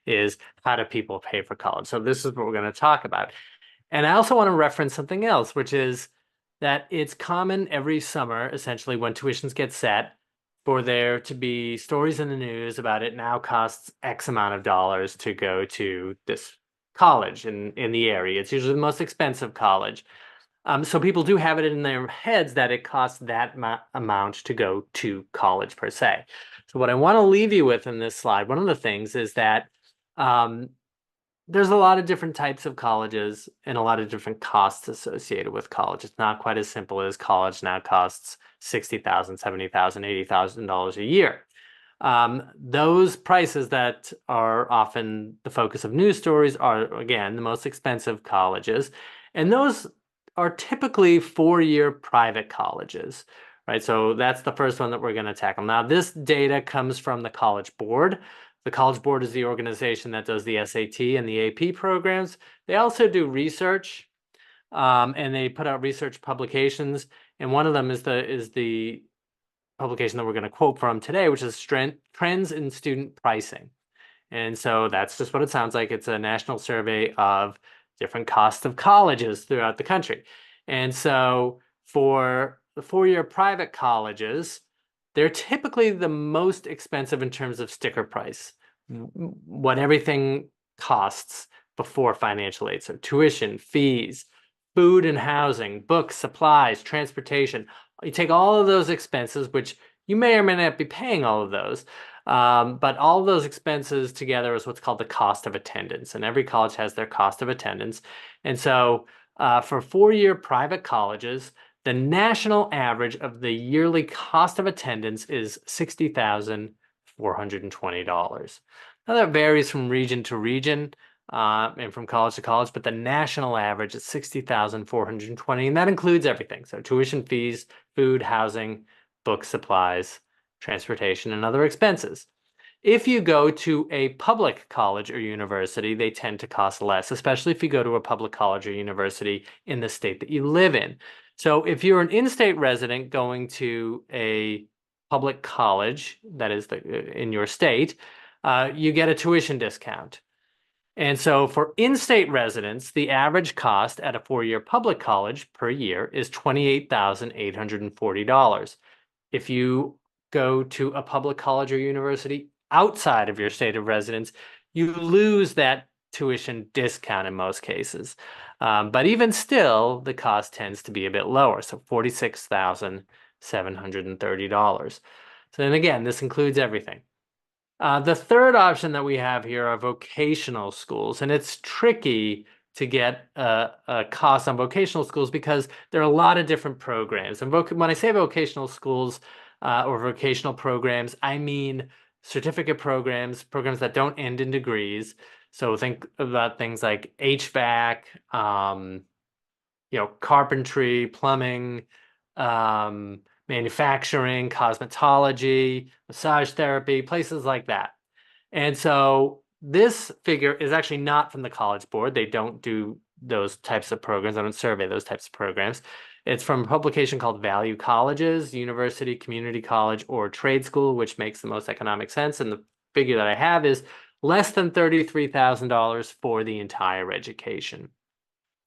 is how do people pay for college? So this is what we're going to talk about. And I also want to reference something else, which is that it's common every summer, essentially, when tuitions get set, for there to be stories in the news about it now costs X amount of dollars to go to this college in the area. It's usually the most expensive college. So people do have it in their heads that it costs that amount to go to college per se. So what I want to leave you with in this slide, one of the things is that um, there's a lot of different types of colleges and a lot of different costs associated with college. It's not quite as simple as college now costs $60,000, $70,000, $80,000 a year. Those prices that are often the focus of news stories are, again, the most expensive colleges. And those are typically four-year private colleges, right? So that's the first one that we're going to tackle. Now, this data comes from the College Board. The College Board is the organization that does the SAT and the AP programs. They also do research, and they put out research publications. And one of them is the publication that we're going to quote from today, which is Trends in Student Pricing. And so that's just what it sounds like. It's a national survey of different costs of colleges throughout the country. And so for the four-year private colleges, they're typically the most expensive in terms of sticker price, what everything costs before financial aid. So tuition, fees, food and housing, books, supplies, transportation. You take all of those expenses, which you may or may not be paying all of those, but all of those expenses together is what's called the cost of attendance. And every college has their cost of attendance. And so for four-year private colleges, the national average of the yearly cost of attendance is $60,420. Now that varies from region to region and from college to college, but the national average is $60,420, and that includes everything. So tuition fees, food, housing, books, supplies, transportation, and other expenses. If you go to a public college or university, they tend to cost less, especially if you go to a public college or university in the state that you live in. So if you're an in-state resident going to a public college, that is in your state, you get a tuition discount. And so for in-state residents, the average cost at a four-year public college per year is $28,840. If you go to a public college or university outside of your state of residence, you lose that tuition discount in most cases. But even still, the cost tends to be a bit lower, so $46,730. So then again, this includes everything. The third option that we have here are vocational schools, and it's tricky to get a cost on vocational schools because there are a lot of different programs. And when I say vocational schools or vocational programs, I mean certificate programs, programs that don't end in degrees. So think about things like HVAC, carpentry, plumbing, manufacturing, cosmetology, massage therapy, places like that. And so this figure is actually not from the College Board. They don't do those types of programs. I don't survey those types of programs. It's from a publication called Value Colleges, University, Community College, or Trade School, which makes the most economic sense. And the figure that I have is less than $33,000 for the entire education.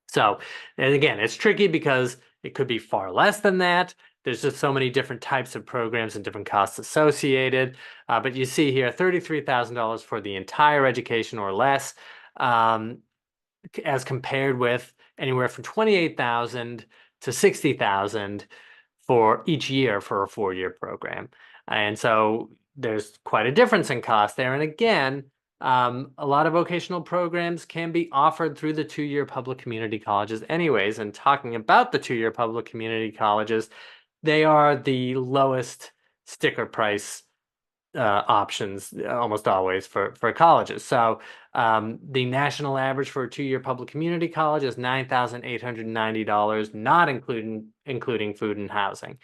So, and again, it's tricky because it could be far less than that. There's just so many different types of programs and different costs associated. But you see here, $33,000 for the entire education or less, as compared with anywhere from 28,000 to 60,000 for each year for a four-year program. And so there's quite a difference in cost there. And again, a lot of vocational programs can be offered through the two-year public community colleges anyways. And talking about the two-year public community colleges, they are the lowest sticker price options almost always for colleges. So the national average for a two-year public community college is $9,890, not including food and housing.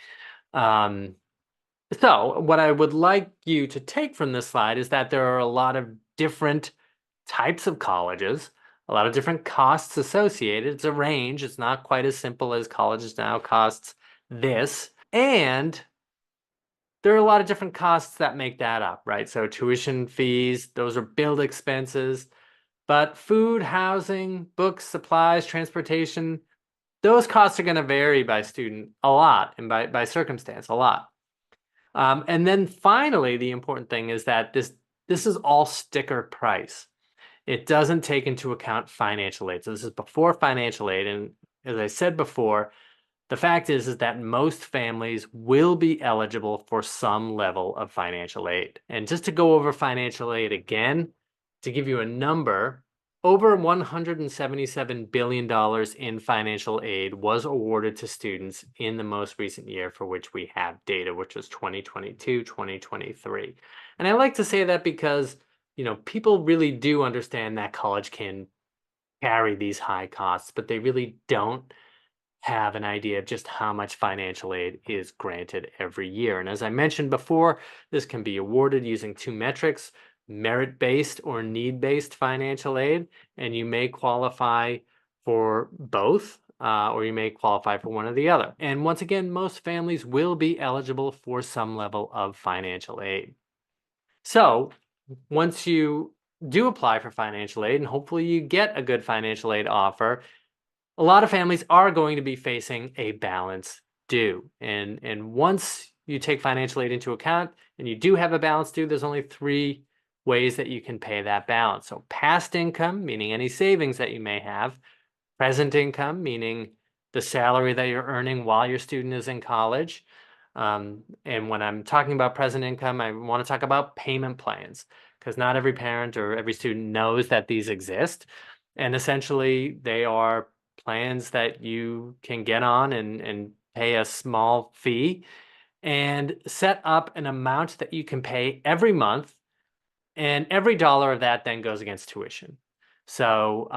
So what I would like you to take from this slide is that there are a lot of different types of colleges, a lot of different costs associated. It's a range. It's not quite as simple as colleges now costs this. And there are a lot of different costs that make that up, right? So tuition fees, those are billed expenses, but food, housing, books, supplies, transportation, those costs are going to vary by student a lot and by circumstance a lot. And then finally, the important thing is that this is all sticker price. It doesn't take into account financial aid. So this is before financial aid. And as I said before, the fact is that most families will be eligible for some level of financial aid. And just to go over financial aid again, to give you a number, over $177 billion in financial aid was awarded to students in the most recent year for which we have data, which was 2022, 2023. And I like to say that because, people really do understand that college can carry these high costs, but they really don't have an idea of just how much financial aid is granted every year. And as I mentioned before, this can be awarded using two metrics, merit-based or need-based financial aid, and you may qualify for both, or you may qualify for one or the other. And once again, most families will be eligible for some level of financial aid. So once you do apply for financial aid, and hopefully you get a good financial aid offer, a lot of families are going to be facing a balance due. And once you take financial aid into account and you do have a balance due, there's only three ways that you can pay that balance. So past income, meaning any savings that you may have, present income, meaning the salary that you're earning while your student is in college. And when I'm talking about present income, I want to talk about payment plans because not every parent or every student knows that these exist. And essentially, they are plans that you can get on and pay a small fee and set up an amount that you can pay every month. And every dollar of that then goes against tuition. So,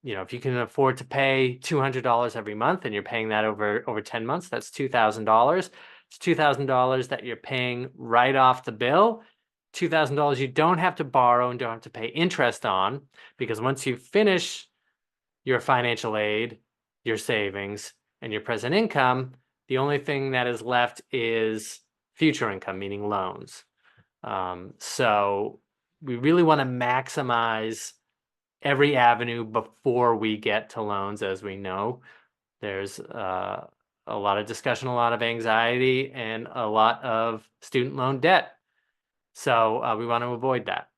if you can afford to pay $200 every month and you're paying that over 10 months, that's $2,000. It's $2,000 that you're paying right off the bill. $2,000 you don't have to borrow and don't have to pay interest on, because once you finish your financial aid, your savings, and your present income, the only thing that is left is future income, meaning loans. So we really want to maximize every avenue before we get to loans. As we know, there's a lot of discussion, a lot of anxiety, and a lot of student loan debt. So we want to avoid that.